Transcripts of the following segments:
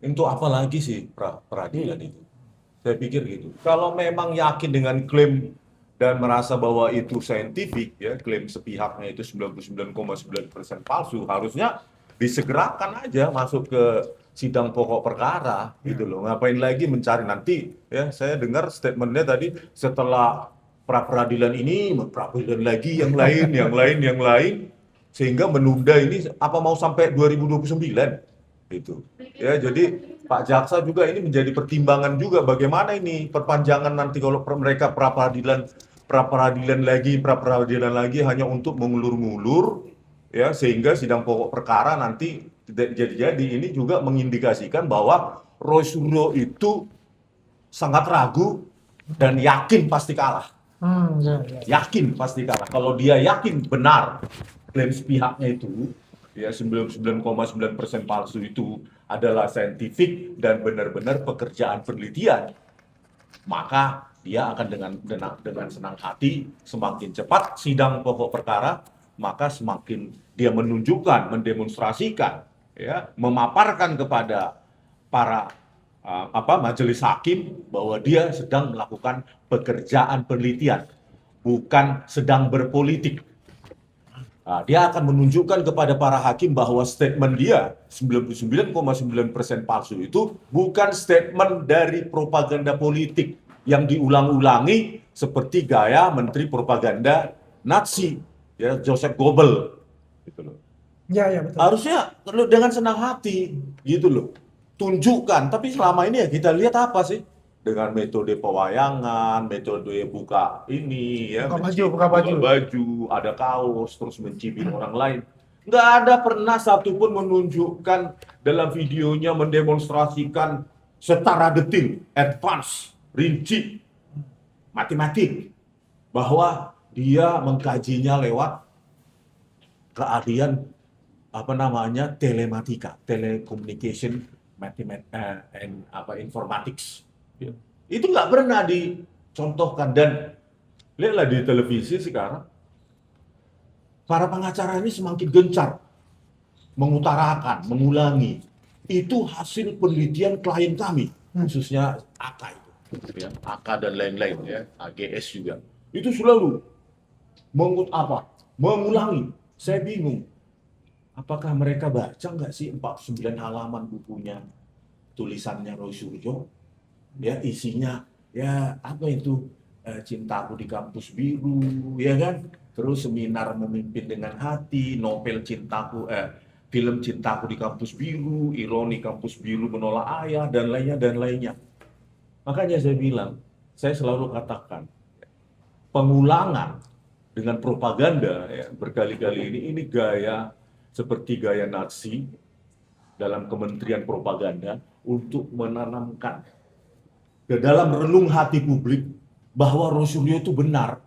Untuk apa lagi sih peradilan itu? Saya pikir gitu. Kalau memang yakin dengan klaim dan merasa bahwa itu saintifik, ya klaim sepihaknya itu 99,9% palsu, harusnya disegerakan aja masuk ke sidang pokok perkara gitu Ya. loh. Ngapain lagi mencari nanti? Ya, saya dengar statementnya tadi setelah pra peradilan ini, pra peradilan lagi yang lain, yang lain, yang lain, sehingga menunda ini apa mau sampai 2029 gitu. Ya, jadi Pak Jaksa juga ini menjadi pertimbangan juga bagaimana ini perpanjangan nanti kalau mereka pra peradilan lagi hanya untuk mengulur-ngulur ya sehingga sidang pokok perkara nanti tidak jadi-jadi. Ini juga mengindikasikan bahwa Roy Suryo itu sangat ragu dan yakin pasti kalah. Ya, ya, ya. Yakin pasti kalah. Kalau dia yakin benar klaim sepihaknya itu, ya 99,9% palsu itu adalah saintifik dan benar-benar pekerjaan penelitian, maka dia akan dengan senang hati semakin cepat sidang pokok perkara, maka semakin dia menunjukkan, mendemonstrasikan, ya, memaparkan kepada para majelis hakim bahwa dia sedang melakukan pekerjaan penelitian, bukan sedang berpolitik. Nah, dia akan menunjukkan kepada para hakim bahwa statement dia 99,9% palsu itu bukan statement dari propaganda politik yang diulang-ulangi seperti gaya Menteri Propaganda Nazi, ya Joseph Goebbels, gitu loh. Ya, ya, betul. Harusnya dengan senang hati, gitu loh. Tunjukkan, tapi selama ini ya kita lihat apa sih? Dengan metode pewayangan, metode buka ini, ya, Buka buka baju. baju, ada kaos, terus mencibir orang lain. Nggak ada pernah satupun menunjukkan dalam videonya mendemonstrasikan secara detil, advance, rinci, matematik, bahwa dia mengkajinya lewat keahlian apa namanya telematika, telecommunication, and apa informatics. Ya. Itu nggak pernah dicontohkan dan lihatlah di televisi sekarang para pengacara ini semakin gencar mengutarakan, mengulangi itu hasil penelitian klien kami, khususnya AK itu, ya, AK dan lain-lain, ya, AGS juga. Itu selalu mengulangi. Saya bingung. Apakah mereka baca nggak sih 49 halaman bukunya, tulisannya Roy Suryo? Ya isinya, ya apa itu, Cintaku di Kampus Biru, ya kan? Terus Seminar Memimpin dengan Hati, novel Cintaku, film Cintaku di Kampus Biru, Ironi Kampus Biru Menolak Ayah, dan lainnya, dan lainnya. Makanya saya bilang, saya selalu katakan, pengulangan dengan propaganda ya, berkali-kali ini gaya seperti gaya Nazi dalam Kementerian Propaganda untuk menanamkan ke dalam relung hati publik bahwa Rosuryo itu benar,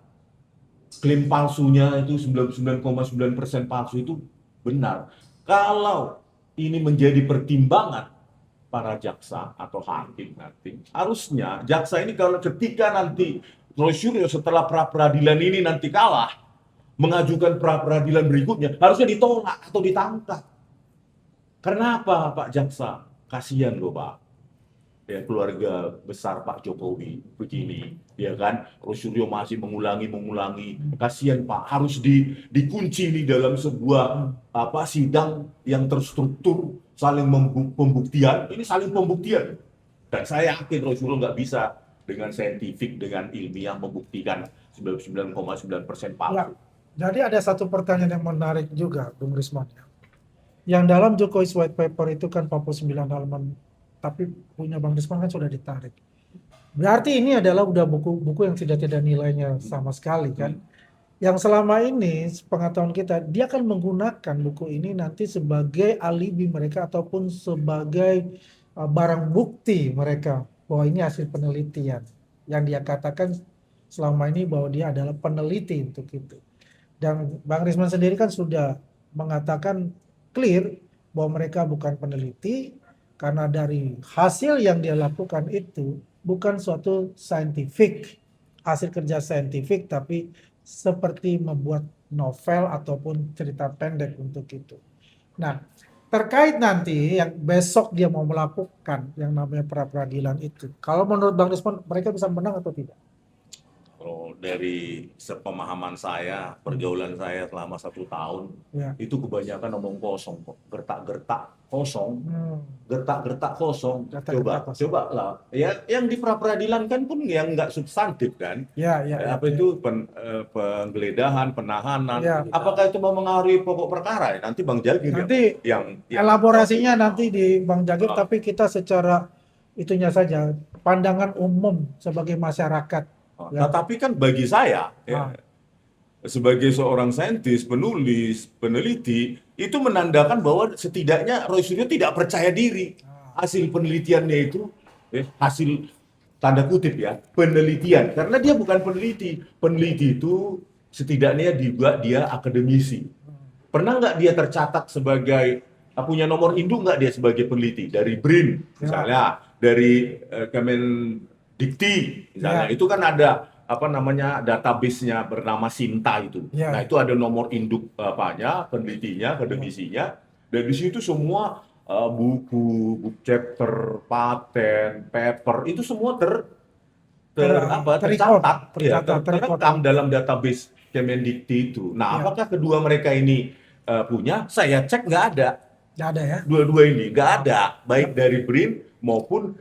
klaim palsunya itu 99,9% palsu itu benar. Kalau ini menjadi pertimbangan para jaksa atau hakim nanti, harusnya jaksa ini kalau ketika nanti Rosuryo setelah pra peradilan ini nanti kalah, mengajukan pra peradilan berikutnya, harusnya ditolak atau ditangkap. Kenapa Pak Jaksa? Kasihan loh Pak. Ya, keluarga besar Pak Jokowi begini, ya kan? Rosuryo masih mengulangi. Kasihan Pak, harus dikunci nih dalam sebuah apa sidang yang terstruktur, saling pembuktian. Ini saling pembuktian. Dan saya yakin Rosuryo nggak bisa dengan saintifik, dengan ilmiah membuktikan 99,9% Ya. palsu. Jadi ada satu pertanyaan yang menarik juga, Bung Risman. Yang dalam Jokowi's White Paper itu kan 49 halaman, tapi punya Bang Risman kan sudah ditarik. Berarti ini adalah udah buku-buku yang tidak ada nilainya sama sekali kan. Yang selama ini pengetahuan kita, dia akan menggunakan buku ini nanti sebagai alibi mereka ataupun sebagai barang bukti mereka bahwa ini hasil penelitian. Yang dia katakan selama ini bahwa dia adalah peneliti untuk itu. Dan Bang Risman sendiri kan sudah mengatakan clear bahwa mereka bukan peneliti karena dari hasil yang dia lakukan itu bukan suatu scientific, hasil kerja saintifik, tapi seperti membuat novel ataupun cerita pendek untuk itu. Nah, terkait nanti yang besok dia mau melakukan yang namanya pra peradilan itu, kalau menurut Bang Desmond mereka bisa menang atau tidak? Kalau dari sepemahaman saya, pergaulan saya selama 1 tahun, Ya. itu kebanyakan omong kosong kok, gertak-gertak kosong, Hmm. gertak-gertak kosong. Gertak-gertak kosong. Coba lah. Ya, yang di pra-peradilan kan pun yang nggak substantif kan. Ya, ya, Apa itu penggeledahan, penahanan. Ya. Apakah itu memengaruhi pokok perkara? Nanti Bang Jagir Nanti yang elaborasinya nanti di Bang Jagir, Ah. tapi kita secara itunya saja, pandangan umum sebagai masyarakat. Ya. Nah, tapi kan bagi saya, Ah. sebagai seorang saintis, penulis, peneliti, itu menandakan bahwa setidaknya Roy Suryo tidak percaya diri. Hasil penelitiannya itu, hasil tanda kutip ya, penelitian. Karena dia bukan peneliti. Peneliti itu setidaknya dia akademisi. Pernah nggak dia tercatat sebagai, punya nomor induk nggak dia sebagai peneliti? Dari BRIN, misalnya, dari Kemendikti, misalnya. Itu kan ada database-nya bernama Sinta itu. Nah, itu ada nomor induk penelitinya, akademisinya. Dan di situ semua buku, chapter, paten, paper, itu semua tercatat, terekam dalam database Kemendikti itu. Nah, apakah kedua mereka ini punya? Saya cek nggak ada. Nggak ada ya? Dua-dua ini nggak ada, baik dari BRIN maupun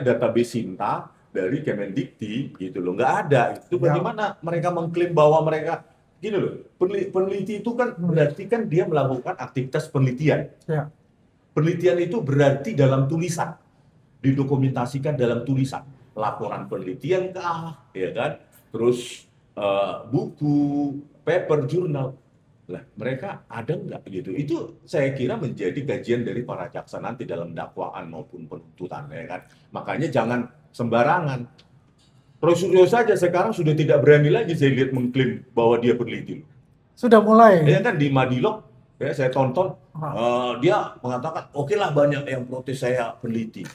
database Sinta dari Kemendikti gitu loh, nggak ada. Itu bagaimana mereka mengklaim bahwa mereka gini loh, peneliti itu kan berarti kan dia melakukan aktivitas penelitian. Ya. Penelitian itu berarti dalam tulisan, didokumentasikan dalam tulisan, laporan penelitian kah, ya kan? Terus buku, paper, jurnal. Lah, mereka ada nggak gitu? Itu saya kira menjadi kajian dari para jaksa nanti dalam dakwaan maupun penuntutan, ya kan? Makanya jangan sembarangan. Roy Suryo saja sekarang sudah tidak berani lagi saya lihat mengklaim bahwa dia peneliti. Sudah mulai. Ya kan di Madilog, ya saya tonton, dia mengatakan, oke lah banyak yang protes saya peneliti.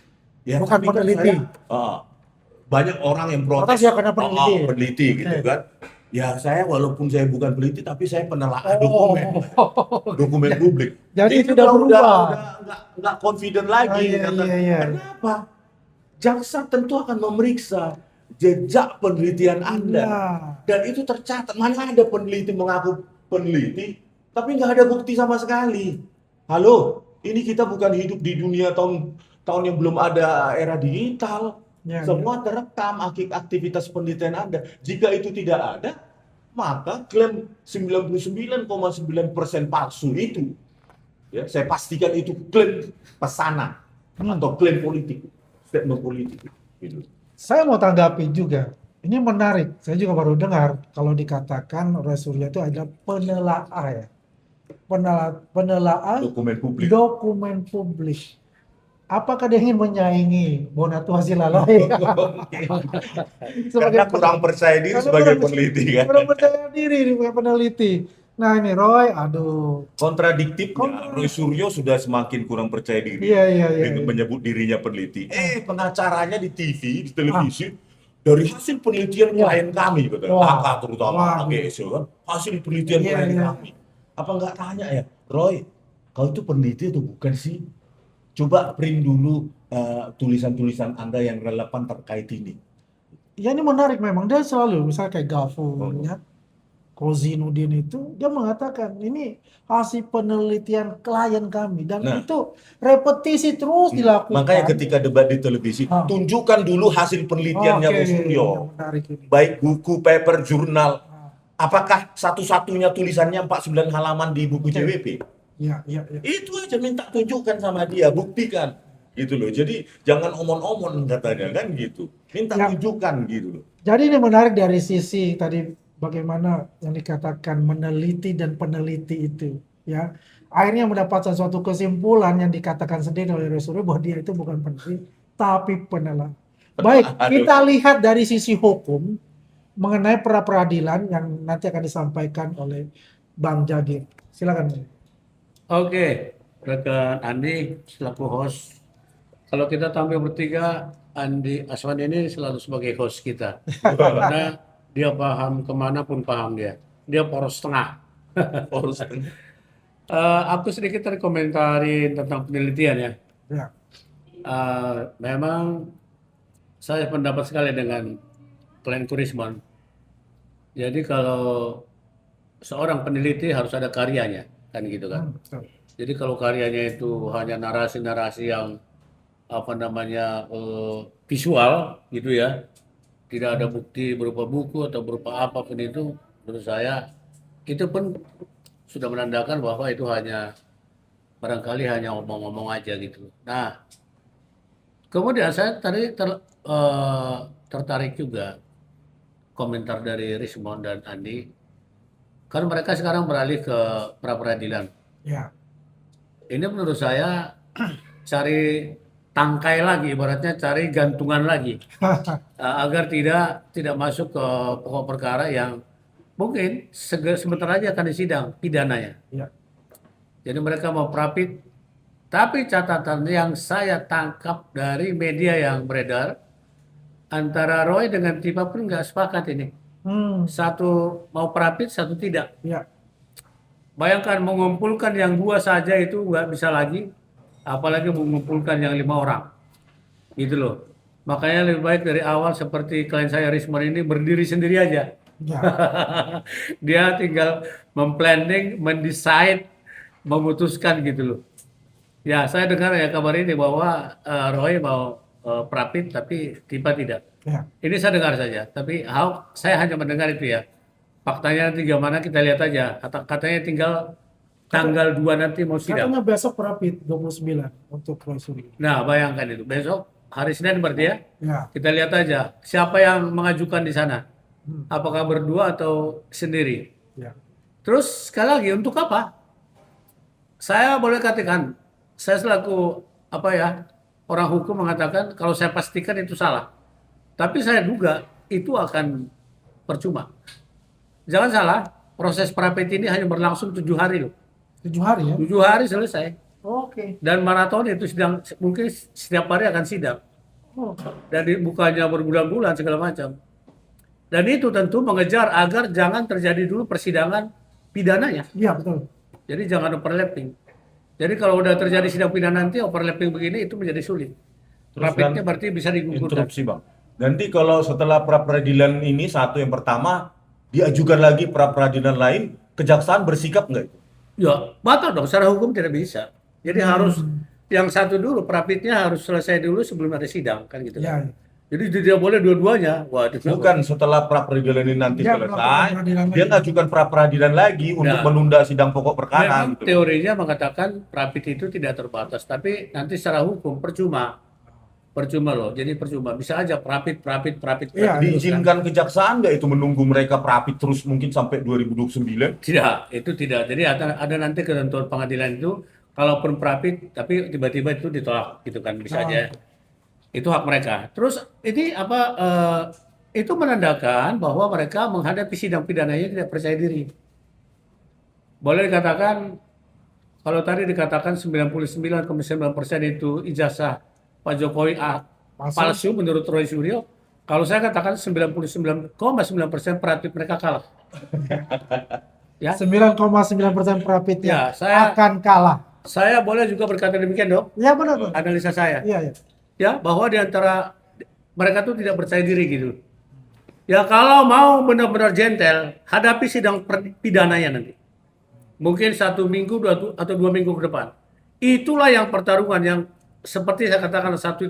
Ya, bukan peneliti. Banyak orang yang protes ya karena peneliti gitu kan. Ya saya walaupun saya bukan peneliti tapi saya penelaah dokumen publik. Jadi sudah berubah. Nggak confident lagi. Kenapa? Jaksa tentu akan memeriksa jejak penelitian Anda. Dan itu tercatat. Mana ada peneliti mengaku peneliti tapi nggak ada bukti sama sekali. Halo, ini kita bukan hidup di dunia tahun yang belum ada era digital. Semua terekam aktivitas penelitian Anda. Jika itu tidak ada, maka klaim 99,9% palsu itu, ya, saya pastikan itu klaim pesanan atau klaim politik, statement politik. Gitu. Saya mau tanggapi juga. Ini menarik. Saya juga baru dengar kalau dikatakan Roy Suryo itu adalah penelaah ya. Penelaah dokumen publik. Apakah dia ingin menyaingi Bonatu Hasilalai? Karena kurang percaya diri sebagai peneliti kan. Kurang percaya diri sebagai peneliti. Nah ini Roy, aduh. Kontradiktifnya, Roy Suryo sudah semakin kurang percaya diri dengan menyebut dirinya peneliti. Pengacaranya di TV, di televisi, dari hasil penelitian klien kami, kakak terutama, hasil penelitian klien kami. Apa nggak tanya ya, Roy, kau itu peneliti atau bukan sih? Coba print dulu tulisan-tulisan Anda yang relevan terkait ini. Ya ini menarik memang. Dia selalu, misalnya kayak Gafur, ya, Kozinudin itu, dia mengatakan ini hasil penelitian klien kami. Dan itu repetisi terus dilakukan. Makanya ketika debat di televisi, tunjukkan dulu hasil penelitiannya Roy Suryo. Baik buku, paper, jurnal. Apakah satu-satunya tulisannya 49 halaman di buku JWP? Ya. Itu aja minta tunjukkan sama dia, buktikan gitu loh. Jadi jangan omon-omon katanya kan gitu. Minta tunjukkan gitu loh. Jadi ini menarik dari sisi tadi bagaimana yang dikatakan meneliti dan peneliti itu ya. Akhirnya mendapatkan suatu kesimpulan yang dikatakan sendiri oleh Roy Suryo bahwa dia itu bukan peneliti tapi penelaah. Baik, kita lihat dari sisi hukum mengenai pra peradilan yang nanti akan disampaikan oleh Bang Jagir. Silakan. Oke, rekan Andi selaku host. Kalau kita tampil bertiga, Andi Aswan ini selalu sebagai host kita. Karena dia paham kemanapun paham dia. Dia poros tengah. Aku sedikit tadi komentarin tentang penelitian ya. Ya. Memang saya pendapat sekali dengan klien Rismon. Jadi kalau seorang peneliti harus ada karyanya, kan gitu kan. Betul. Jadi kalau karyanya itu hanya narasi-narasi yang apa namanya visual gitu ya, tidak ada bukti berupa buku atau berupa apapun itu, menurut saya itu pun sudah menandakan bahwa itu hanya barangkali hanya ngomong-ngomong aja gitu. Nah, kemudian saya tadi tertarik juga komentar dari Rismon dan Andi, kan mereka sekarang beralih ke pra peradilan. Ya. Ini menurut saya cari tangkai lagi, ibaratnya cari gantungan lagi, agar tidak masuk ke pokok perkara yang mungkin sebentar aja akan disidang pidananya. Ya. Jadi mereka mau prapit, tapi catatan yang saya tangkap dari media yang beredar, antara Roy dengan Tipa pun nggak sepakat ini. Satu mau prapit, satu tidak. Ya. Bayangkan mengumpulkan yang 2 saja itu nggak bisa lagi, apalagi mengumpulkan yang 5 orang. Gitu loh. Makanya lebih baik dari awal seperti klien saya Rismon ini berdiri sendiri aja. Ya. Dia tinggal memplanning, mendesain, memutuskan gitu loh. Ya, saya dengar ya kabar ini bahwa Roy mau prapit tapi Tipa tidak. Ya. Ini saya dengar saja, tapi saya hanya mendengar itu ya. Faktanya nanti gimana kita lihat aja. Katanya tinggal tanggal 2 nanti mau sidang. Katanya besok rapid 29 untuk Roy Suryo. Nah, bayangkan itu. Besok hari Senin berarti ya. Ya. Kita lihat aja siapa yang mengajukan di sana. Apakah berdua atau sendiri. Ya. Terus sekali lagi untuk apa? Saya boleh katakan, saya selaku orang hukum mengatakan kalau saya pastikan itu salah. Tapi saya duga itu akan percuma. Jangan salah, proses prapit ini hanya berlangsung 7 hari loh. 7 hari ya? 7 hari selesai. Oke. Dan maraton itu mungkin setiap hari akan sidang. Oh. Dan bukannya berbulan-bulan segala macam. Dan itu tentu mengejar agar jangan terjadi dulu persidangan pidananya. Iya, betul. Jadi jangan overlapping. Jadi kalau udah terjadi sidang pidana nanti overlapping begini itu menjadi sulit. Prapitnya berarti bisa digugurkan. Interupsi Bang. Nanti kalau setelah pra peradilan ini satu yang pertama diajukan lagi pra peradilan lain, kejaksaan bersikap nggak itu? Ya, batal dong. Secara hukum tidak bisa. Jadi harus yang satu dulu, prapitnya harus selesai dulu sebelum ada sidang, kan gitu Ya. kan. Jadi tidak boleh dua-duanya. Wah, itu Bukan setelah pra peradilan ini nanti Ya, selesai, pra-peradilan dia lagi. ngajukan pra peradilan lagi untuk Ya. menunda sidang pokok perkara. Memang Gitu. teorinya mengatakan prapit itu tidak terbatas, tapi nanti secara hukum percuma. Percuma loh. Jadi percuma. Bisa aja prapit. Iya, Diizinkan kejaksaan nggak itu menunggu mereka prapit terus mungkin sampai 2029? Tidak, itu tidak. Jadi ada nanti ketentuan pengadilan itu, kalaupun prapit, tapi tiba-tiba itu ditolak, gitu kan, bisa aja. Itu hak mereka. Terus ini itu menandakan bahwa mereka menghadapi sidang pidananya tidak percaya diri. Boleh dikatakan, kalau tadi dikatakan 99,9% itu ijazah Pak Jokowi palsu menurut Roy Suryo, kalau saya katakan 99,9% prapit mereka kalah. Ya. 9,9% profitnya Ya, akan kalah. Saya boleh juga berkata demikian, Dok. Ya, benar, Pak. Analisa saya. Iya, iya. Ya, bahwa di antara mereka tuh tidak percaya diri gitu. Ya, kalau mau benar-benar gentle, hadapi sidang pidananya nanti. Mungkin 1 minggu atau 2 minggu ke depan. Itulah yang pertarungan yang seperti saya katakan satu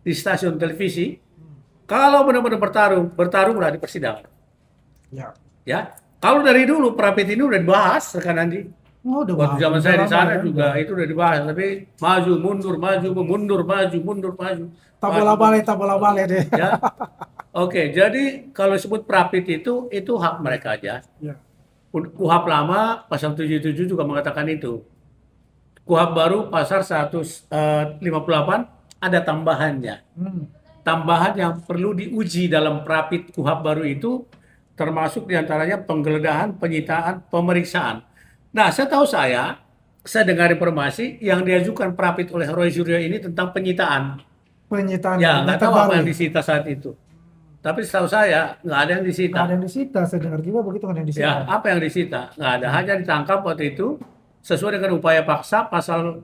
di stasiun televisi. Kalau benar-benar bertarunglah di persidangan. Ya. Ya, kalau dari dulu prapit ini udah dibahas rekan Andi. Oh, udah Waktu bagus. zaman saya di Udah sana lama, ya. juga itu udah dibahas, tapi maju mundur mundur maju. Tak bola-balik deh. Ya. Oke, jadi kalau disebut prapit itu hak mereka aja. Ya. KUHP lama pasal 77 juga mengatakan itu. KUHP baru pasal 158 ada tambahannya. Tambahan yang perlu diuji dalam prapit KUHP baru itu termasuk diantaranya penggeledahan, penyitaan, pemeriksaan. Nah, saya dengar informasi yang diajukan prapit oleh Roy Suryo ini tentang penyitaan. Penyitaan. Ya, nggak tahu apa terbaru. yang disita saat itu. Tapi setahu saya nggak ada yang disita. Nggak ada yang disita. Saya dengar juga begitu, nggak ada yang disita. Ya, apa yang disita? Nggak ada, hanya ditangkap waktu itu sesuai dengan upaya paksa pasal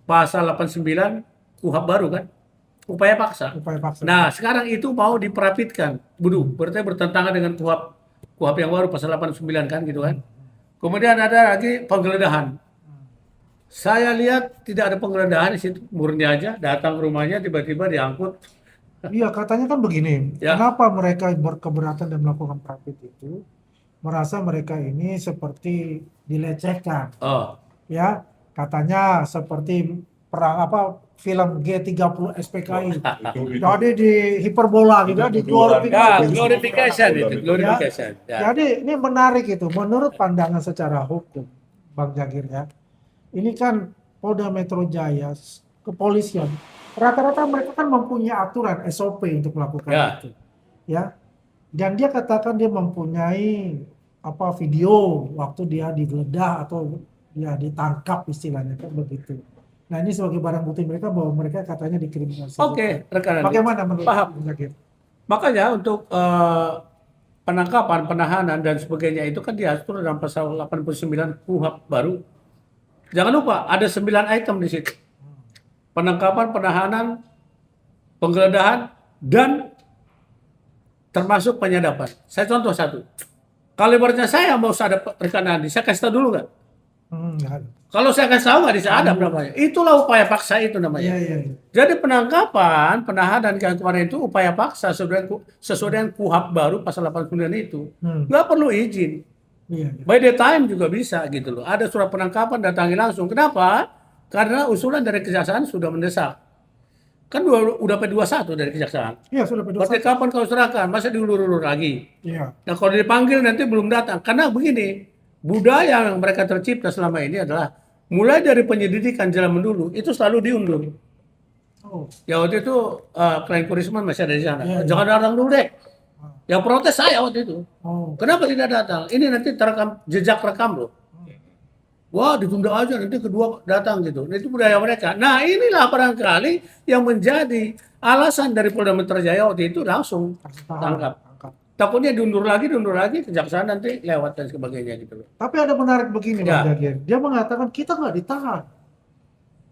pasal 89 KUHP baru kan, upaya paksa. Upaya paksa. Nah, sekarang itu mau diperapitkan. Berarti bertentangan dengan KUHP yang baru pasal 89 kan gitu kan. Kemudian ada lagi penggeledahan. Saya lihat tidak ada penggeledahan di situ, murni aja datang ke rumahnya tiba-tiba diangkut. Iya, katanya kan begini, Ya. kenapa mereka berkeberatan dan melakukan rapid itu? Merasa mereka ini seperti dilecehkan, Oh, ya. Katanya seperti perang film G30 SPKI. Jadi di hiperbola gitu, Itu di tuduhan. ya, glorifikasi. glorification itu, glorification. Ya. Jadi ini menarik itu, menurut pandangan secara hukum, Bang Jagir ya. Ini kan Polda Metro Jaya, kepolisian, rata-rata mereka kan mempunyai aturan SOP untuk melakukan Ya. itu, ya. Dan dia katakan dia mempunyai video waktu dia digeledah atau dia ditangkap istilahnya kan begitu. Nah ini sebagai barang bukti mereka bahwa mereka katanya dikriminalisasi. Oke, rekan. Bagaimana menurut Paham. Bang Jagir? Makanya untuk penangkapan, penahanan dan sebagainya itu kan diatur dalam pasal 89 KUHP baru. Jangan lupa ada 9 item di situ. Penangkapan, penahanan, penggeledahan dan termasuk penyadapan. Saya contoh satu. Kalau ibaratnya saya mau sadap rekan Andi, saya kasih tahu dulu nggak? Nggak ada. Kalau saya kasih tahu nggak disadap namanya. Itulah upaya paksa itu namanya. Iya. Jadi penangkapan, penahanan yang kemarin itu upaya paksa sesuai dengan KUHP baru pasal 89 itu. Nggak perlu izin. Iya. By the time juga bisa gitu loh. Ada surat penangkapan datangi langsung. Kenapa? Karena usulan dari kejaksaan sudah mendesak. Kan udah P21 dari kejaksaan. Iya sudah Berarti berdosa. kapan kau serahkan? Masa diulur-ulur lagi? Iya. Nah kalau dipanggil nanti belum datang. Karena begini, budaya yang mereka tercipta selama ini adalah mulai dari penyelidikan zaman dulu itu selalu diundur. Oh. Ya waktu itu klien Risman masih ada di sana. Iya. Jangan datang dulu deh. Yang protes saya waktu itu. Oh. Kenapa tidak datang? Ini nanti terekam jejak rekam loh. Wah ditunda aja nanti kedua datang gitu. Nah, itu budaya mereka. Nah inilah barangkali yang menjadi alasan dari Polda Metro Jaya waktu itu langsung tangkap. Takutnya diundur lagi, kejaksaan nanti lewat dan sebagainya gitu loh. Tapi ada menarik begini Ya. Bang Jagir. Dia mengatakan kita nggak ditahan.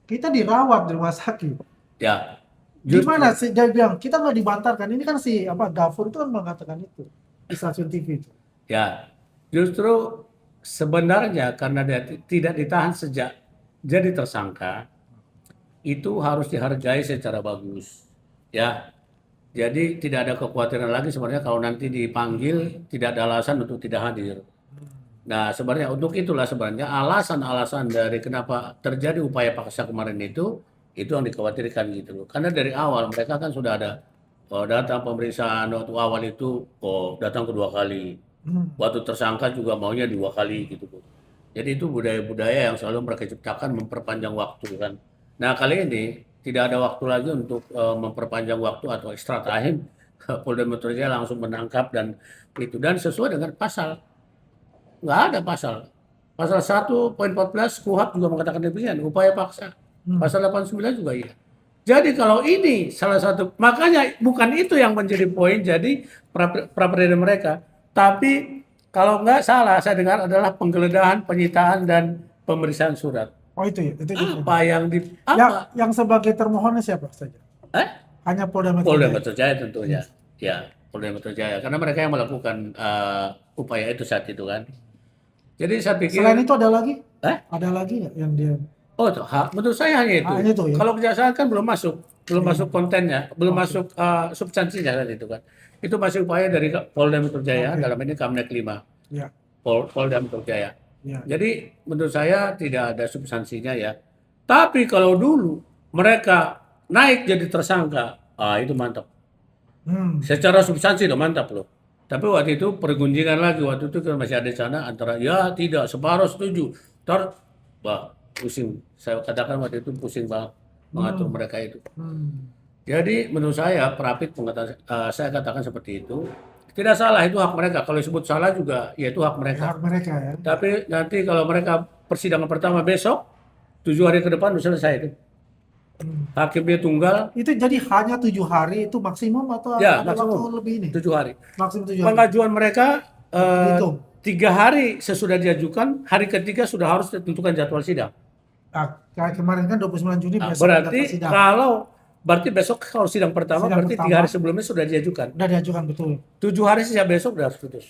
Kita dirawat di rumah sakit. Ya. Gimana sih dia bilang kita nggak dibantarkan. Ini kan si Gafur itu kan mengatakan itu di stasiun TV itu. Ya, justru sebenarnya karena dia tidak ditahan sejak jadi tersangka, itu harus dihargai secara bagus. Ya, jadi tidak ada kekhawatiran lagi sebenarnya kalau nanti dipanggil tidak ada alasan untuk tidak hadir. Nah, sebenarnya untuk itulah sebenarnya alasan-alasan dari kenapa terjadi upaya paksa kemarin itu yang dikhawatirkan gitu loh. Karena dari awal mereka kan sudah ada datang pemeriksaan waktu awal itu datang kedua kali. Waktu tersangka juga maunya 2 kali gitu. Jadi itu budaya-budaya yang selalu mereka ciptakan memperpanjang waktu kan. Nah kali ini tidak ada waktu lagi untuk memperpanjang waktu atau extra time. Polda Metro Jaya langsung menangkap dan sesuai dengan pasal. Nggak ada pasal. Pasal 1.14 KUHP juga mengatakan demikian, upaya paksa. Pasal 89 juga iya. Jadi kalau ini salah satu, makanya bukan itu yang menjadi poin jadi pra-peradilan mereka. Tapi kalau nggak salah saya dengar adalah penggeledahan, penyitaan dan pemeriksaan surat. Oh itu ya. Itu. Apa yang di apa? Yang sebagai termohonnya siapa saja? Hanya Polda Metro Polda Jaya. Metro Jaya tentunya. Ya, Polda Metro Jaya. Karena mereka yang melakukan upaya itu saat itu kan. Jadi saya pikir. Selain itu ada lagi? Ada lagi nggak yang dia? Oh, menurut saya hanya itu. Hanya itu ya? Kalau kejaksaan kan belum masuk kontennya, belum masuk substansinya kan itu kan. Itu masih upaya dari Polda Metro Jaya dalam ini Kamnek 5. Ya. Polda Metro Jaya. Ya. Jadi menurut saya tidak ada substansinya ya. Tapi kalau dulu mereka naik jadi tersangka, itu mantap. Secara substansi itu mantap loh. Tapi waktu itu pergunjingan lagi, waktu itu kan masih ada di sana antara ya tidak, separuh setuju. Pusing. Saya katakan waktu itu pusing banget mengatur mereka itu. Jadi menurut saya Prapit saya katakan seperti itu. Tidak salah, itu hak mereka. Kalau disebut salah juga, ya itu hak mereka. Hak mereka ya. Tapi nanti kalau mereka persidangan pertama besok, 7 hari ke depan sudah selesai itu. Hakimnya tunggal. Itu jadi hanya 7 hari itu maksimum atau Ya, ada maksimum. waktu lebih ini? 7 hari. Maksimum 7 hari. Pengajuan mereka Hitung. 3 hari sesudah diajukan, hari ketiga sudah harus ditentukan jadwal sidang. Kayak kemarin kan 29 Juni Nah, besok ada berarti sidang. berarti besok kalau sidang pertama Sidang berarti 3 pertama. hari sebelumnya sudah diajukan. Udah diajukan betul. 7 hari sejak besok sudah harus putus.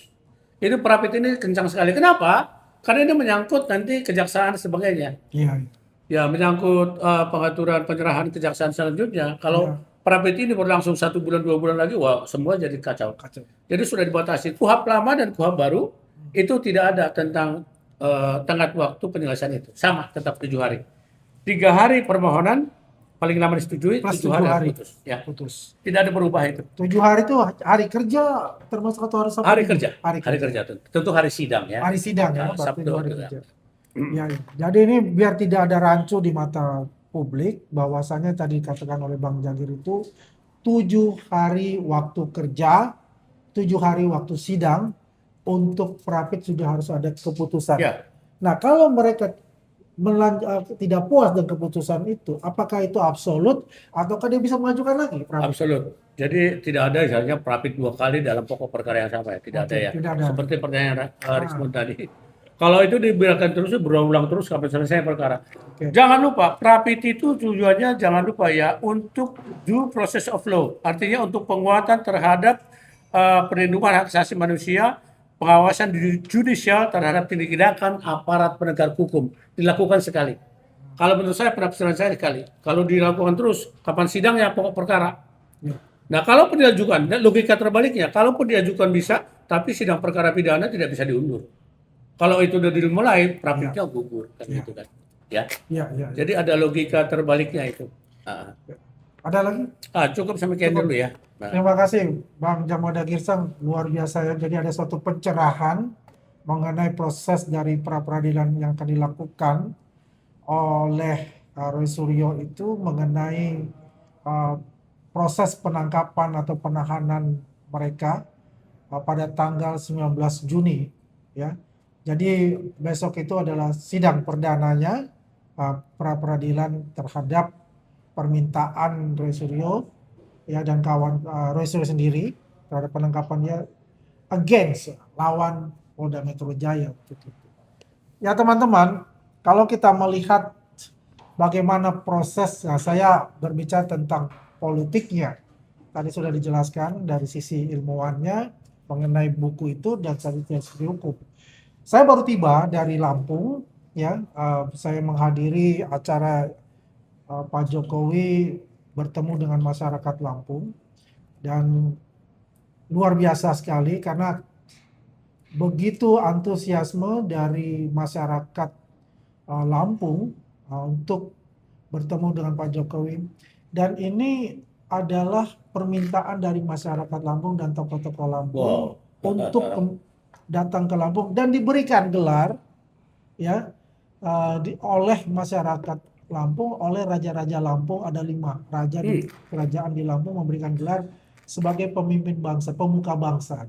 Ini Prapit ini kencang sekali. Kenapa? Karena ini menyangkut nanti kejaksaan dan sebagainya. Iya. Ya, menyangkut pengaturan penyerahan kejaksaan selanjutnya. Kalau Prapit ini berlangsung 1 bulan 2 bulan lagi, wah semua jadi kacau. Kacau. Jadi sudah dibatasi. KUHP lama dan KUHP baru itu tidak ada tentang tenggat waktu penyelesaian itu. Sama, tetap 7 hari. 3 hari permohonan paling lama disetujui, Plus 7 7 hari hari. putus. Ya, Putus. tidak ada perubahan itu. 7 hari itu hari kerja termasuk atau hari Sabtu? Hari kerja, Hari kerja. tentu hari sidang ya. Hari sidang ya, Nah, berarti Sabtu 2 hari juga. kerja. Ya, ya. Jadi ini biar tidak ada rancu di mata publik, bahwasanya tadi dikatakan oleh Bang Jagir itu 7 hari waktu kerja, 7 hari waktu sidang, untuk Prapit sudah harus ada keputusan. Ya, Nah, kalau mereka tidak puas dengan keputusan itu, apakah itu absolut ataukah dia bisa mengajukan lagi, Prapit? absolut. Jadi tidak ada misalnya Prapit 2 kali dalam pokok perkara yang sama ya, tidak Oke, ada ya. tidak ada. Seperti pertanyaan Rismon tadi. Kalau itu dibiarkan terus berulang terus sampai selesai perkara. Oke. Jangan lupa Prapit itu tujuannya jangan lupa ya untuk due process of law. Artinya untuk penguatan terhadap perlindungan hak asasi manusia, pengawasan judicial terhadap tindakan aparat penegak hukum dilakukan sekali. Kalau menurut saya penafsiran saya sekali. Kalau dilakukan terus, kapan sidangnya pokok perkara? Ya. Nah, kalaupun diajukan, logika terbaliknya, kalaupun diajukan bisa, tapi sidang perkara pidana tidak bisa diundur. Kalau itu sudah dimulai, Prapitnya gugur, kan Ya. gitu kan. Ya. Ya, ya, ya. Jadi ada logika terbaliknya itu. Ada lagi? Cukup sampai kian dulu ya. Nah, Terima kasih Bang Jamada Girsang, luar biasa ya. Jadi ada suatu pencerahan mengenai proses dari pra-peradilan yang akan dilakukan oleh Roy Suryo itu mengenai proses penangkapan atau penahanan mereka pada tanggal 19 Juni ya. Jadi besok itu adalah sidang perdananya pra-peradilan terhadap permintaan Roy Suryo ya dan kawan Roy Suryo sendiri terhadap penangkapannya against lawan Polda Metro Jaya. Ya teman-teman, kalau kita melihat bagaimana proses, nah saya berbicara tentang politiknya. Tadi sudah dijelaskan dari sisi ilmuwannya mengenai buku itu dan dari sisi hukum. Saya baru tiba dari Lampung, ya, saya menghadiri acara Pak Jokowi bertemu dengan masyarakat Lampung dan luar biasa sekali karena begitu antusiasme dari masyarakat Lampung untuk bertemu dengan Pak Jokowi, dan ini adalah permintaan dari masyarakat Lampung dan tokoh-tokoh Lampung untuk datang ke Lampung dan diberikan gelar ya oleh masyarakat Lampung, oleh raja-raja Lampung. Ada 5 raja di kerajaan di Lampung memberikan gelar sebagai pemimpin bangsa, pemuka bangsa,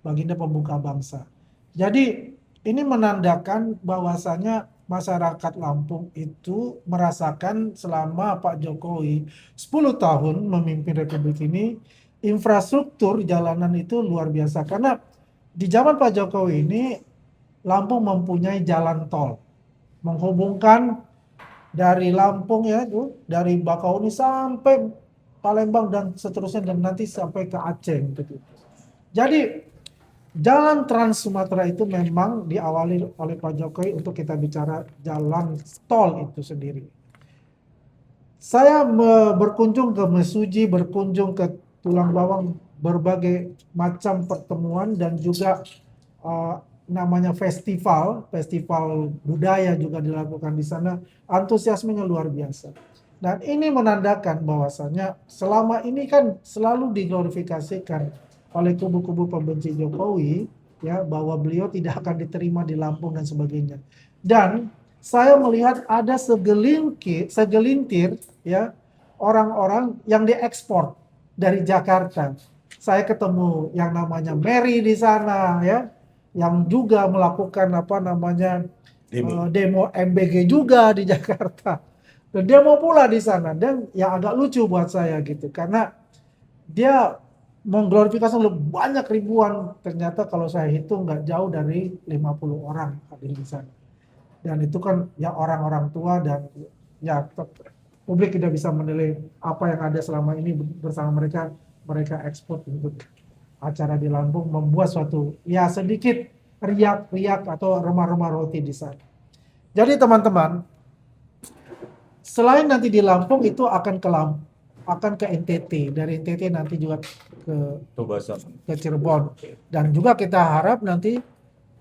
baginda pemuka bangsa. Jadi ini menandakan bahwasanya masyarakat Lampung itu merasakan selama Pak Jokowi 10 tahun memimpin Republik ini, infrastruktur jalanan itu luar biasa. Karena di zaman Pak Jokowi ini Lampung mempunyai jalan tol menghubungkan dari Lampung ya, dari Bakauni sampai Palembang dan seterusnya dan nanti sampai ke Aceh gitu. Jadi jalan Trans Sumatera itu memang diawali oleh Pak Jokowi untuk kita bicara jalan tol itu sendiri. Saya berkunjung ke Mesuji, berkunjung ke Tulang Bawang, berbagai macam pertemuan dan juga namanya festival budaya juga dilakukan di sana. Antusiasmenya luar biasa. Dan ini menandakan bahwasanya selama ini kan selalu diglorifikasikan oleh kubu-kubu pembenci Jokowi ya bahwa beliau tidak akan diterima di Lampung dan sebagainya. Dan saya melihat ada segelintir ya orang-orang yang diekspor dari Jakarta. Saya ketemu yang namanya Mary di sana ya, yang juga melakukan demo MBG juga di Jakarta. Dan demo pula di sana, dan yang agak lucu buat saya gitu karena dia mengglorifikasi lebih banyak ribuan. Ternyata kalau saya hitung nggak jauh dari 50 orang hadir di sana. Dan itu kan ya orang-orang tua dan ya publik tidak bisa menilai apa yang ada selama ini bersama mereka. Mereka ekspor untuk acara di Lampung, membuat suatu ya sedikit riak-riak atau remah-remah roti di sana. Jadi teman-teman, selain nanti di Lampung itu akan ke NTT, dari NTT nanti juga ke Cirebon, dan juga kita harap nanti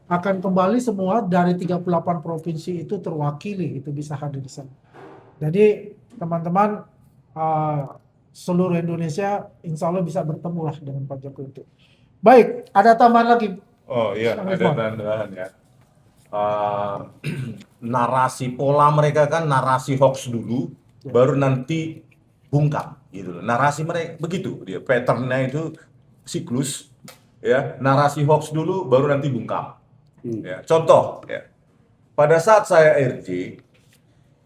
akan kembali semua dari 38 provinsi itu terwakili, itu bisa hadir di sana. Jadi teman-teman, seluruh Indonesia insya Allah bisa bertemu lah dengan Pak Jokowi itu. Baik, ada tambahan lagi? Oh iya, Bang ada Ridwan. tambahan ya. Eh, narasi pola mereka kan narasi hoax dulu, baru nanti bungkam gitu loh. Narasi mereka begitu, dia patternnya itu siklus ya. Narasi hoax dulu, baru nanti bungkam. Ya, contoh ya. Pada saat saya RJ,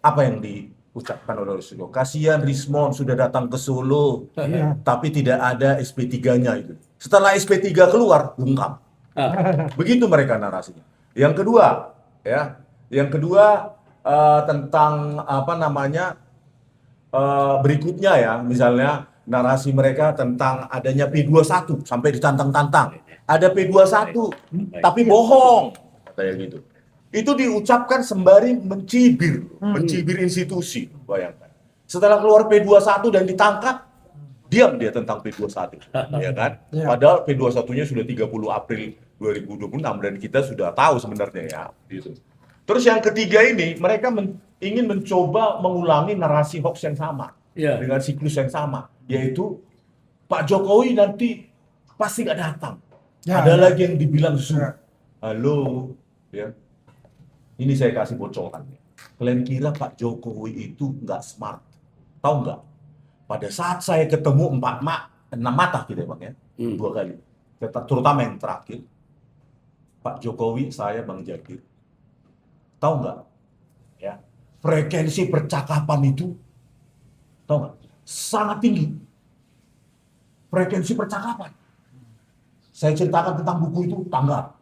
apa yang diucapkan oleh Solo? Kasihan Rismon sudah datang ke Solo, Iya. tapi tidak ada SP3-nya itu. Setelah SP3 keluar, bungkam. Begitu mereka narasinya. Yang kedua, ya, tentang apa namanya berikutnya ya, misalnya narasi mereka tentang adanya P21 sampai ditantang-tantang. Ada P21, tapi bohong, kayak gitu. Itu diucapkan sembari mencibir institusi, bayangkan. Setelah keluar P21 dan ditangkap, diam dia tentang P21, ya kan? Ya. Padahal P21-nya sudah 30 April 2026 dan kita sudah tahu sebenarnya ya, gitu. Terus yang ketiga ini, mereka ingin mencoba mengulangi narasi hoax yang sama, Iya. dengan siklus yang sama, yaitu Pak Jokowi nanti pasti nggak datang. Ya, Ada ya. lagi yang dibilang Zoom. Ya. Halo, ya. Ini saya kasih bocoran. Kalian kira Pak Jokowi itu nggak smart? Tahu nggak? Pada saat saya ketemu 6 mata gitu ya Bang ya, 2 kali. Terutama yang terakhir, Pak Jokowi, saya Bang Jagir. Tahu nggak? Ya, frekuensi percakapan itu, tahu nggak? Sangat tinggi. Frekuensi percakapan. Saya ceritakan tentang buku itu, tanggap.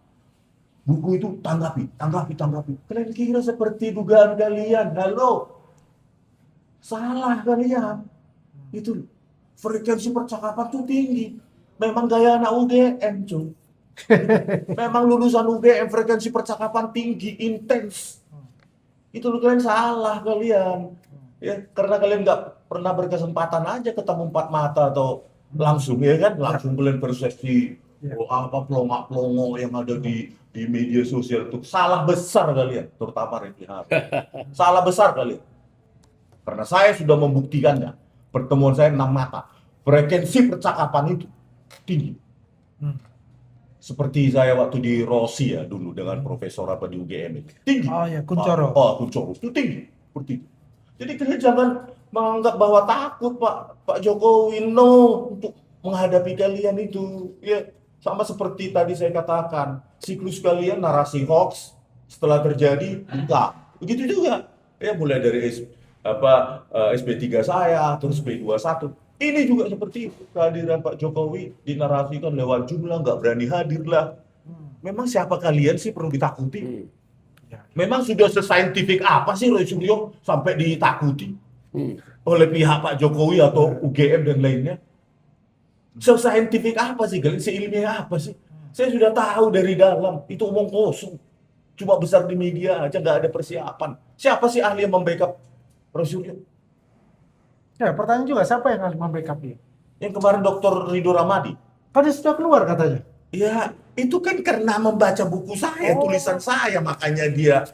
Buku itu tanggapi. Kalian kira seperti dugaan kalian? Halo, salah kalian. Itu frekuensi percakapan tuh tinggi. Memang gaya anak UGM, cuy. Memang lulusan UGM frekuensi percakapan tinggi, intens. Itu kalian salah kalian. Ya, karena kalian nggak pernah berkesempatan aja ketemu 4 mata atau langsung ya kan, langsung kalian persepsi apa pelongo-pelongo yang ada di media sosial itu. Salah besar kalian, terutama Refli Harun. Salah besar kalian. Karena saya sudah membuktikannya. Pertemuan saya 6 mata. Frekuensi percakapan itu tinggi. Seperti saya waktu di Rossi ya dulu dengan profesor apa di UGM itu. Tinggi. Oh ya, Kuncoro. Kuncoro. Itu tinggi. Seperti itu. Jadi kalian jangan menganggap bahwa takut Pak Jokowi untuk menghadapi kalian itu. Ya, sama seperti tadi saya katakan, siklus kalian narasi hoax setelah terjadi enggak. Begitu juga. Ya mulai dari SP3 saya, terus P21. Ini juga seperti itu. Kehadiran Pak Jokowi dinarasikan lewat jumlah, nggak berani hadir lah. Memang siapa kalian sih perlu ditakuti? Memang sudah sesaintifik apa sih Roy Suryo sampai ditakuti oleh pihak Pak Jokowi atau UGM dan lainnya? Sesaintifik apa sih kalian? Seilmiah apa sih? Saya sudah tahu dari dalam, itu omong kosong. Cuma besar di media aja, nggak ada persiapan. Siapa sih ahli yang membackup Roy Suryo? Ya, pertanyaan juga, siapa yang harus membackup dia? Yang kemarin Dr. Ridho Ramadi. Kan dia sudah keluar katanya. Ya, itu kan karena membaca buku saya, tulisan saya, makanya dia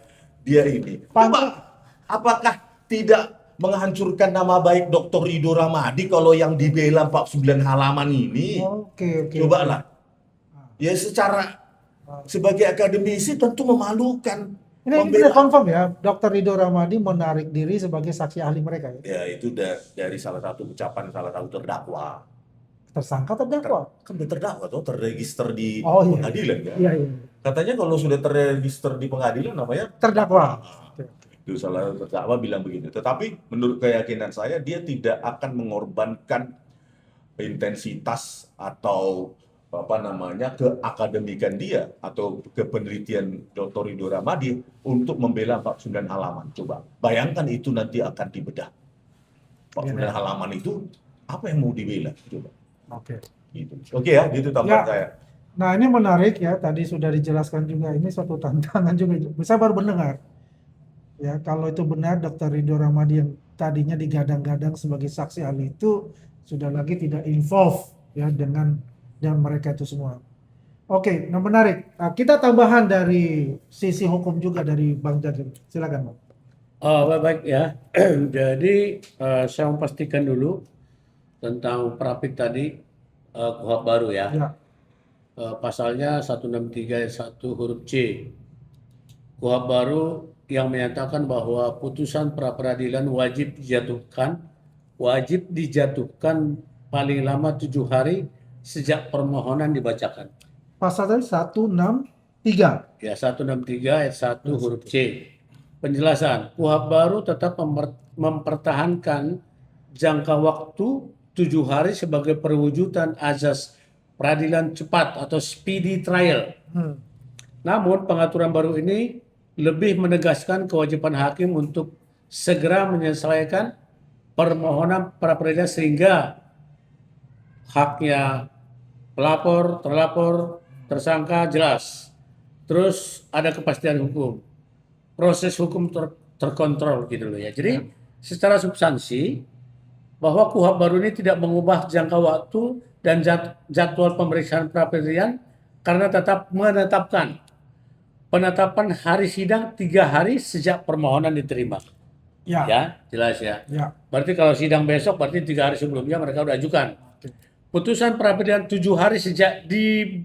ini. Coba, apakah tidak menghancurkan nama baik Dr. Ridho Ramadi kalau yang dibela 49 halaman ini? Oke. Coba lah. Ya secara sebagai akademisi tentu memalukan. Ini kita confirm ya, Dr. Ridho Ramadi menarik diri sebagai saksi ahli mereka ya? Ya itu dari salah satu ucapan salah satu terdakwa. Tersangka terdakwa? Kan dia terdakwa tuh, terregister di Oh, iya. pengadilan kan? Iya. Katanya kalau sudah terregister di pengadilan namanya Terdakwa. itu salah satu terdakwa bilang begitu. Tetapi menurut keyakinan saya dia tidak akan mengorbankan intensitas atau apa namanya keakademikan dia atau kepenelitian Dr. Ridho Ramadi untuk membela 49 halaman. Coba bayangkan itu nanti akan dibedah. 49 halaman itu apa yang mau dibela? Coba. Oke. Gitu. Oke ya, gitu tambahan Ya. saya. Nah, ini menarik ya, tadi sudah dijelaskan juga, ini suatu tantangan juga. Saya baru mendengar, ya kalau itu benar Dr. Ridho Ramadi yang tadinya digadang-gadang sebagai saksi ahli itu sudah lagi tidak involve ya dengan mereka itu semua. Oke, nah menarik. Kita tambahan dari sisi hukum juga dari Bang Jajil. Silakan, Bang. Baik ya. Jadi saya mau pastikan dulu tentang Prapit tadi, KUHP baru ya. Ya, Pasalnya 163 ayat 1 huruf C. KUHP baru yang menyatakan bahwa putusan pra-peradilan wajib dijatuhkan paling lama 7 hari sejak permohonan dibacakan. pasal tadi 163. Ya, 163 ayat 1 huruf C. Penjelasan, KUHP baru tetap mempertahankan jangka waktu 7 hari sebagai perwujudan azas peradilan cepat atau speedy trial. Namun pengaturan baru ini lebih menegaskan kewajiban hakim untuk segera menyelesaikan permohonan pra-peradilan sehingga haknya pelapor, terlapor, tersangka jelas. Terus ada kepastian hukum. Proses hukum terkontrol gitu loh ya. Jadi secara substansi bahwa KUHP baru ini tidak mengubah jangka waktu dan jadwal pemeriksaan pra-peradilan karena tetap menetapkan penetapan hari sidang 3 hari sejak permohonan diterima. Ya, Ya, jelas ya. ya. Berarti kalau sidang besok berarti 3 hari sebelumnya mereka udah ajukan. Putusan pra-peradilan 7 hari sejak di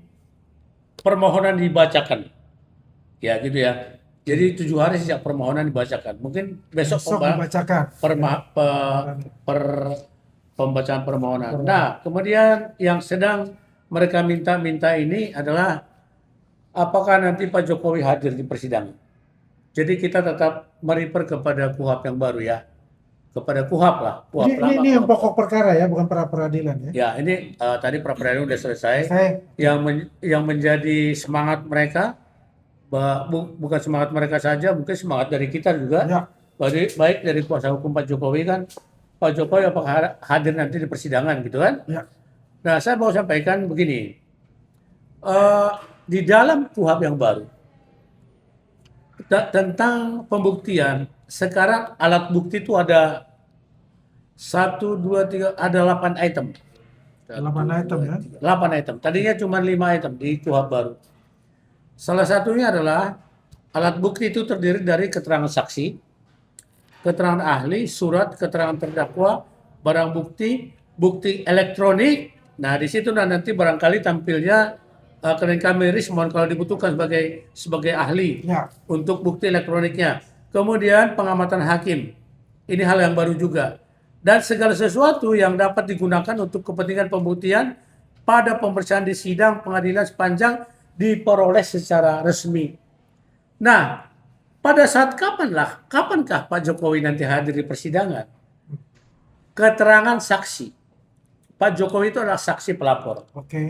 permohonan dibacakan. Ya gitu ya. Jadi 7 hari sejak permohonan dibacakan. Mungkin besok dibacakan. pembacaan permohonan. Nah, kemudian yang sedang mereka minta ini adalah apakah nanti Pak Jokowi hadir di persidangan. Jadi kita tetap merefer kepada KUHP yang baru ya. Kepada KUHP lah. KUHP lama, Ini yang pokok perkara ya, bukan pra-peradilan ya. Ya, ini tadi pra-peradilan udah selesai. Saya Yang menjadi semangat mereka, bukan semangat mereka saja, mungkin semangat dari kita juga. ya, Baik dari kuasa hukum Pak Jokowi kan, Pak Jokowi apakah hadir nanti di persidangan gitu kan? ya. Nah, saya mau sampaikan begini, di dalam KUHP yang baru tentang pembuktian, sekarang alat bukti itu ada 1, 2, 3, ada 8 item. 8 item ya. 8 item. Tadinya cuma 5 item di KUHP baru. Salah satunya adalah alat bukti itu terdiri dari keterangan saksi, keterangan ahli, surat keterangan terdakwa, barang bukti, bukti elektronik. Nah, di situ nanti barangkali tampilnya kami mohon kalau dibutuhkan sebagai ahli Ya, untuk bukti elektroniknya. Kemudian pengamatan hakim. Ini hal yang baru juga. Dan segala sesuatu yang dapat digunakan untuk kepentingan pembuktian pada pemeriksaan di sidang pengadilan sepanjang diperoleh secara resmi. Nah, pada saat kapankah Pak Jokowi nanti hadir di persidangan? Keterangan saksi. Pak Jokowi itu adalah saksi pelapor. oke.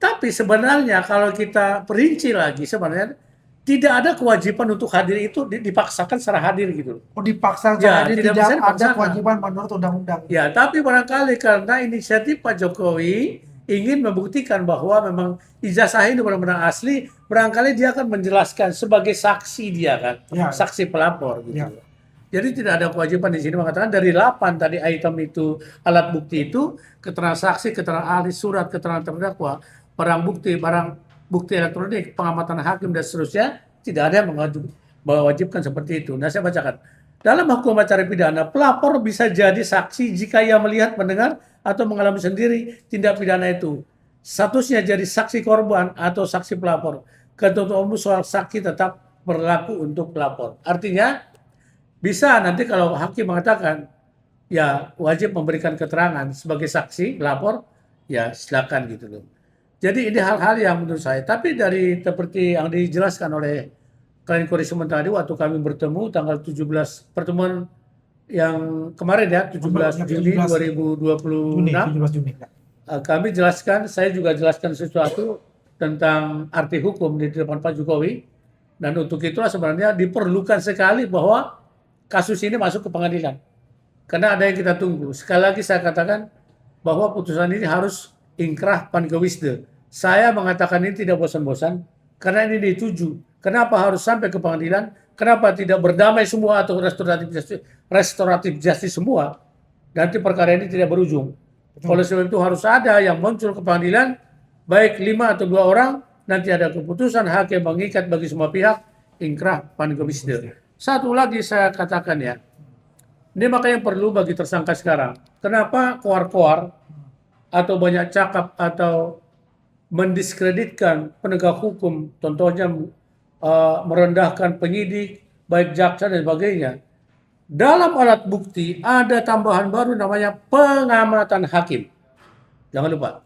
Tapi sebenarnya kalau kita perinci lagi, sebenarnya tidak ada kewajiban untuk hadir itu dipaksakan secara hadir gitu. Oh, dipaksa Ya, jadi tidak tidak bisa ada dipaksakan. kewajiban menurut undang-undang. Ya, tapi barangkali karena inisiatif Pak Jokowi ingin membuktikan bahwa memang ijazah ini benar-benar asli, barangkali dia akan menjelaskan sebagai saksi dia kan, Ya. saksi pelapor gitu. Ya. Jadi tidak ada kewajiban di sini mengatakan dari 8 tadi item itu, alat bukti itu, keterangan saksi, keterangan ahli, surat keterangan terdakwa, barang bukti elektronik, pengamatan hakim dan seterusnya, tidak ada yang mewajibkan seperti itu. Nah, saya bacakan. Dalam hukum acara pidana, pelapor bisa jadi saksi jika ia melihat, mendengar, atau mengalami sendiri tindak pidana itu. Statusnya jadi saksi korban atau saksi pelapor. Ketentuan umum soal saksi tetap berlaku untuk pelapor. Artinya, bisa nanti kalau hakim mengatakan, ya wajib memberikan keterangan sebagai saksi, pelapor, ya silakan gitu loh. Jadi ini hal-hal yang menurut saya, tapi dari seperti yang dijelaskan oleh Klien Korisman tadi waktu kami bertemu tanggal 17 pertemuan yang kemarin ya 17 Juni 2026 Juni, 17 Juni. Ya. kami jelaskan, saya juga jelaskan sesuatu tentang arti hukum di depan Pak Jokowi, dan untuk itulah sebenarnya diperlukan sekali bahwa kasus ini masuk ke pengadilan. Karena ada yang kita tunggu. Sekali lagi saya katakan bahwa putusan ini harus ingkrah pangewisde. Saya mengatakan ini tidak bosan-bosan karena ini dituju. Kenapa harus sampai ke pengadilan? Kenapa tidak berdamai semua atau restoratif justice semua? Nanti perkara ini tidak berujung. Oleh sebab itu harus ada yang muncul ke pengadilan, baik 5 atau 2 orang, nanti ada keputusan hakim mengikat bagi semua pihak, ingkrah pangewisde. Satu lagi saya katakan ya, ini makanya perlu bagi tersangka sekarang. Kenapa koar-koar atau banyak cakap atau mendiskreditkan penegak hukum, contohnya merendahkan penyidik, baik jaksa dan sebagainya. Dalam alat bukti ada tambahan baru namanya pengamatan hakim. Jangan lupa.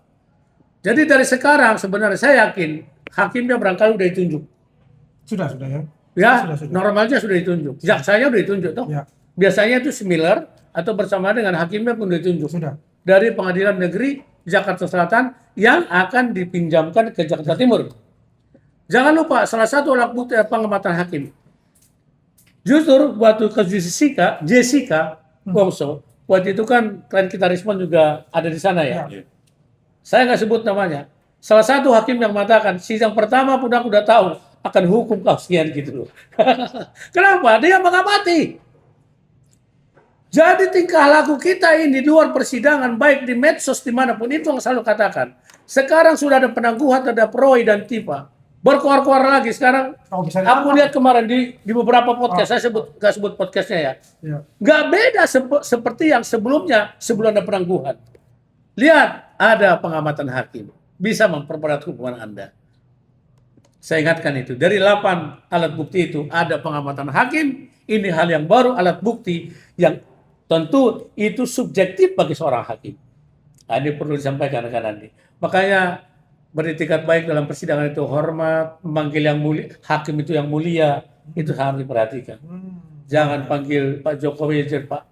Jadi dari sekarang sebenarnya saya yakin hakimnya barangkali sudah ditunjuk. Sudah ya. Ya, Sudah. normalnya sudah ditunjuk. Jaksanya sudah ditunjuk toh. Ya, Biasanya itu similar atau bersama dengan hakimnya pun ditunjuk. sudah. Dari Pengadilan Negeri Jakarta Selatan yang akan dipinjamkan ke Jakarta Timur. Jangan lupa salah satu alat bukti pengamatan hakim. Justru waktu ke Jessica Wongso, waktu itu kan klien kita Rismon juga ada di sana ya. Ya. Saya nggak sebut namanya. Salah satu hakim yang mengatakan sidang pertama pun aku udah tahu akan hukum kau sekian gitu loh. Kenapa? Dia mengamati. Jadi tingkah laku kita ini di luar persidangan, baik di medsos dimanapun, itu yang selalu katakan. Sekarang sudah ada penangguhan terhadap Roy dan Tifa. Berkuar-kuar lagi sekarang. Bisa Aku lihat kemarin di beberapa podcast, saya nggak sebut podcastnya ya. Ya. Nggak beda seperti yang sebelumnya, sebelum ada penangguhan. Lihat, ada pengamatan hakim. Bisa memperberat hukuman Anda. Saya ingatkan itu. Dari 8 alat bukti itu ada pengamatan hakim. Ini hal yang baru, alat bukti yang tentu itu subjektif bagi seorang hakim. Nah, ini perlu disampaikan rekan Andi. Makanya beretikat baik dalam persidangan itu hormat, memanggil yang mulia, hakim itu yang mulia, itu harus diperhatikan. Jangan panggil Pak Jokowi jadi Pak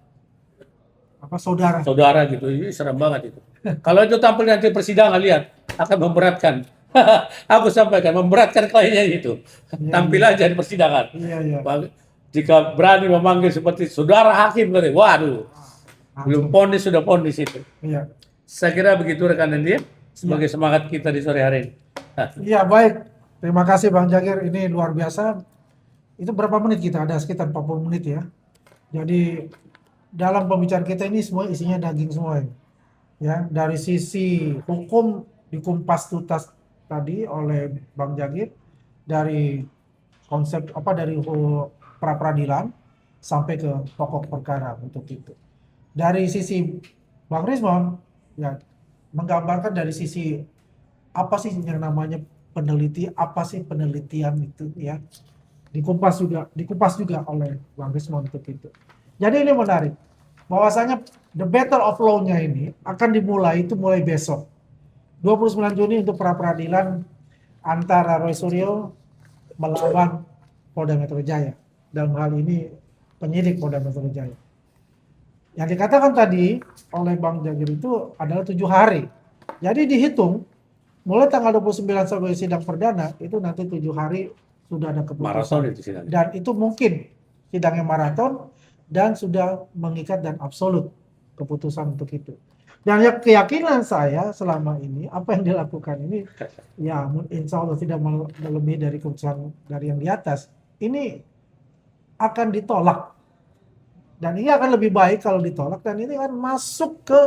saudara gitu, ini serem banget itu. Kalau itu tampil nanti persidangan, lihat akan memberatkan. Aku sampaikan memberatkan kliennya itu. Tampil aja di persidangan. Iya. Jika berani memanggil seperti saudara hakim, waduh, belum ponis sudah ponis itu. Iya. Saya kira begitu rekan Andi sebagai semangat kita di sore hari ini. Iya, baik. Terima kasih Bang Jagir, ini luar biasa. Itu berapa menit kita? Ada sekitar 40 menit ya. Jadi dalam pembicaraan kita ini semua isinya daging semua ya. Ya, dari sisi hukum dikumpas tuntas tadi oleh Bang Jagir, dari konsep dari pra peradilan sampai ke pokok perkara untuk itu. Dari sisi Bang Rismon ya menggambarkan dari sisi apa sih yang namanya peneliti, apa sih penelitian itu ya. Dikupas juga oleh Bang Rismon untuk itu. Jadi ini menarik. Bahwasanya the battle of law-nya ini akan dimulai besok. 29 Juni untuk pra peradilan antara Roy Suryo melawan Polda Metro Jaya. Dalam hal ini penyidik Polda Metro Jaya. Yang dikatakan tadi oleh Bang Jagir itu adalah 7 hari. Jadi dihitung mulai tanggal 29 sampai sidang perdana itu nanti 7 hari sudah ada keputusan. Maraton itu sidangnya. Dan itu mungkin sidangnya maraton dan sudah mengikat dan absolut keputusan untuk itu. Dan keyakinan saya selama ini apa yang dilakukan ini ya insya Allah tidak melebihi dari keputusan dari yang di atas. Ini akan ditolak. Dan ini akan lebih baik kalau ditolak dan ini akan masuk ke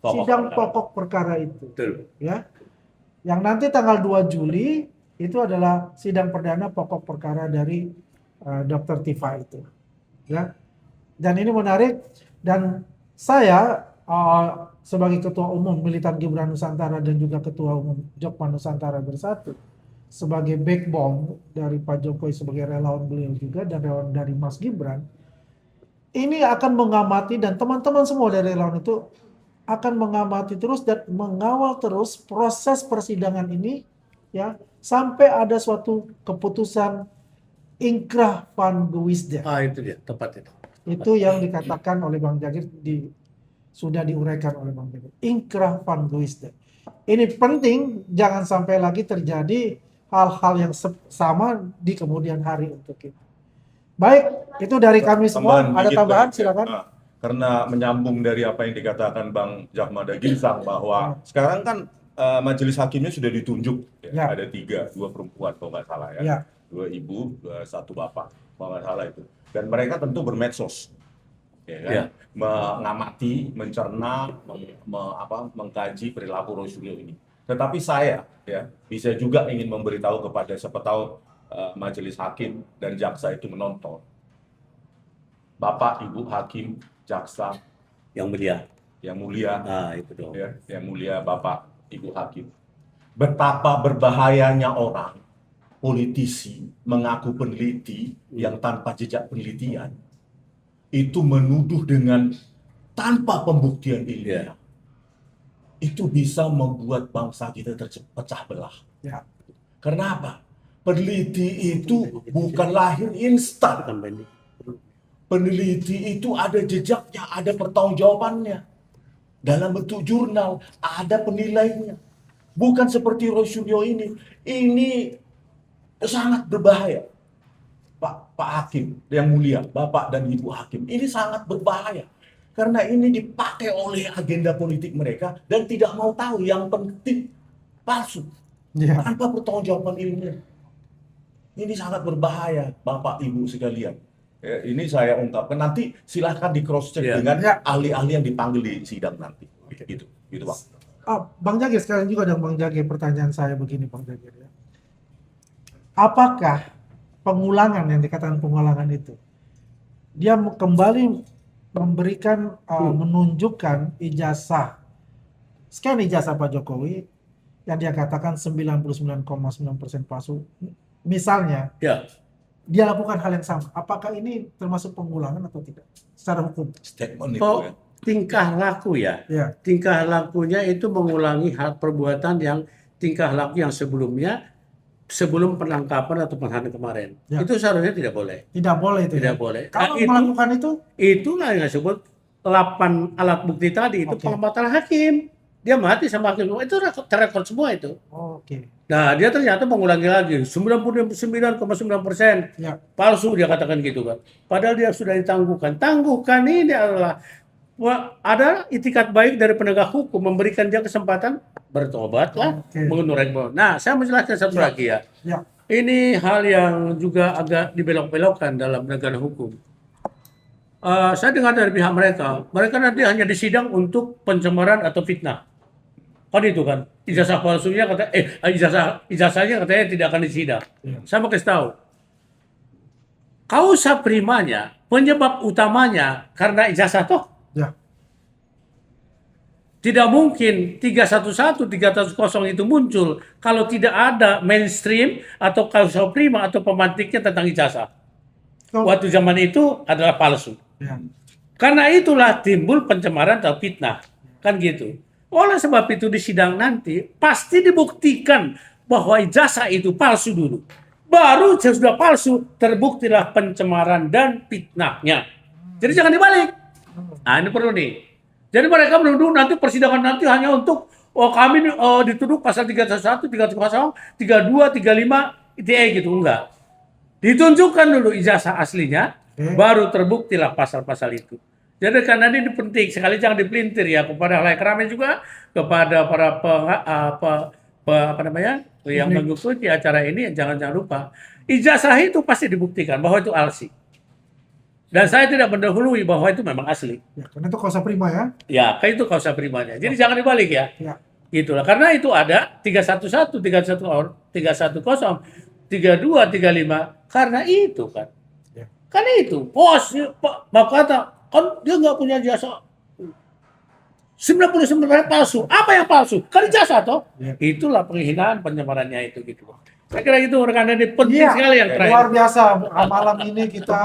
sidang pokok perkara itu. Betul. Ya. Yang nanti tanggal 2 Juli itu adalah sidang perdana pokok perkara dari Dr. Tifa itu. Ya. Dan ini menarik dan saya sebagai Ketua Umum Militan Gibran Nusantara dan juga Ketua Umum Jokman Nusantara Bersatu sebagai backbone dari Pak Jokowi sebagai relawan beliau juga dan relawan dari Mas Gibran ini akan mengamati dan teman-teman semua dari relawan itu akan mengamati terus dan mengawal terus proses persidangan ini ya sampai ada suatu keputusan ingkrah pangewisda. Itu dia tepat itu. Itu yang dikatakan oleh Bang Jagir di sudah diuraikan oleh Bang Jagir. Inkrah van Guisde. Ini penting, jangan sampai lagi terjadi hal-hal yang sama di kemudian hari untuk kita. Baik, itu dari kami semua. Tambahan Ada dikit, tambahan, Bang. silakan. Nah, karena menyambung dari apa yang dikatakan Bang Jahmada Ginsang bahwa sekarang kan majelis hakimnya sudah ditunjuk, Ya. ada 3, 2 perempuan kalau nggak salah ya, Ya. 2 ibu, 1 bapak kalau nggak salah itu. Dan mereka tentu bermedsos, ya kan? Ya. Mengamati, mencerna, mengkaji perilaku Roy Suryo ini. Tetapi saya ya bisa juga ingin memberitahu kepada siapa tahu majelis hakim dan jaksa itu menonton. Bapak, Ibu hakim, jaksa yang mulia. yang mulia, Nah, itu dong. ya, yang mulia Bapak, Ibu hakim. Betapa berbahayanya orang politisi mengaku peneliti yang tanpa jejak penelitian itu menuduh dengan tanpa pembuktian ilmiah. Itu bisa membuat bangsa kita terpecah belah. Ya. Karena apa? Peneliti itu bukan lahir instan. Peneliti itu ada jejaknya, ada pertanggungjawabannya. Dalam bentuk jurnal, ada penilainya. Bukan seperti Roy Suryo ini. Ini sangat berbahaya. Pak Hakim yang mulia, Bapak dan Ibu Hakim. Ini sangat berbahaya. Karena ini dipakai oleh agenda politik mereka dan tidak mau tahu yang penting palsu. Ya. Tanpa pertanggungjawaban ilmiah. Ini sangat berbahaya, Bapak Ibu sekalian. Ya, ini saya ungkapkan. Nanti silahkan di cross check Ya. dengan Ya. ahli-ahli yang dipanggil di sidang nanti. Gitu Bang. Bang Jagir, sekalian juga dengan Bang Jagir, pertanyaan saya begini Bang Jagir ya. Apakah pengulangan yang dikatakan pengulangan itu, dia kembali memberikan, menunjukkan ijazah, sekian ijazah Pak Jokowi, yang dia katakan 99,9% palsu, misalnya, Ya, dia lakukan hal yang sama. Apakah ini termasuk pengulangan atau tidak? Secara hukum. Statement itu oh, ya. tingkah laku ya. Ya. Tingkah lakunya itu mengulangi hal perbuatan yang tingkah laku yang sebelumnya, sebelum penangkapan atau penahanan kemarin. Ya. Itu seharusnya tidak boleh. Tidak boleh itu. Tidak ya? boleh. Kalau Nah, melakukan itu, itulah yang disebut 8 alat bukti tadi, itu Oke. pembatalan hakim. Dia mati sama hakim. Itu terekod semua itu. oke. Nah, dia ternyata mengulangi lagi 99,9% Ya. palsu, dia katakan gitu kan. Padahal dia sudah ditangguhkan. Tangguhkan ini adalah ada itikat baik dari penegak hukum memberikan dia kesempatan bertobatlah, Oke. mengurangi. Nah, saya menjelaskan satu lagi ya. Ya. Ini hal yang juga agak dibelok-belokkan dalam negara hukum. Saya dengar dari pihak mereka nanti hanya disidang untuk pencemaran atau fitnah. Kan itu kan, ijazah palsunya ijazahnya katanya tidak akan disidang. Ya. Saya mau kasih tahu. Kausa primanya, penyebab utamanya karena ijazah toh. Ya. Tidak mungkin 311, 310 itu muncul kalau tidak ada mainstream atau kausa prima atau pemantiknya tentang ijazah. Waktu zaman itu adalah palsu. Ya. Karena itulah timbul pencemaran atau fitnah. Kan gitu. Oleh sebab itu di sidang nanti pasti dibuktikan bahwa ijazah itu palsu dulu. Baru sudah palsu terbuktilah pencemaran dan fitnahnya. Jadi jangan dibalik. Nah ini perlu nih. Jadi mereka menuduh nanti persidangan nanti hanya untuk kami dituduh pasal 311, 310, 32, 35 ITE gitu. Enggak. Ditunjukkan dulu ijazah aslinya, baru terbuktilah pasal-pasal itu. Jadi karena ini penting sekali, jangan dipelintir ya kepada halayak ramai juga, kepada para yang mengikuti acara ini, jangan lupa ijazah itu pasti dibuktikan bahwa itu palsu. Dan saya tidak mendahului bahwa itu memang asli. Ya, karena itu kausa prima ya. Ya, kayak itu kausa primanya. Jadi jangan dibalik ya. Ya. Gitulah. Karena itu ada 311, 310, 32, 35 karena itu kan. Ya. Karena itu bos Bapak kata kan dia nggak punya jasa 99% palsu. Apa yang palsu? Kan jasa toh. Ya. Itulah penghinaan penyamarannya itu gitu. Saya kira itu rekan-rekan ini penting sekali yang terakhir. Luar biasa malam ini kita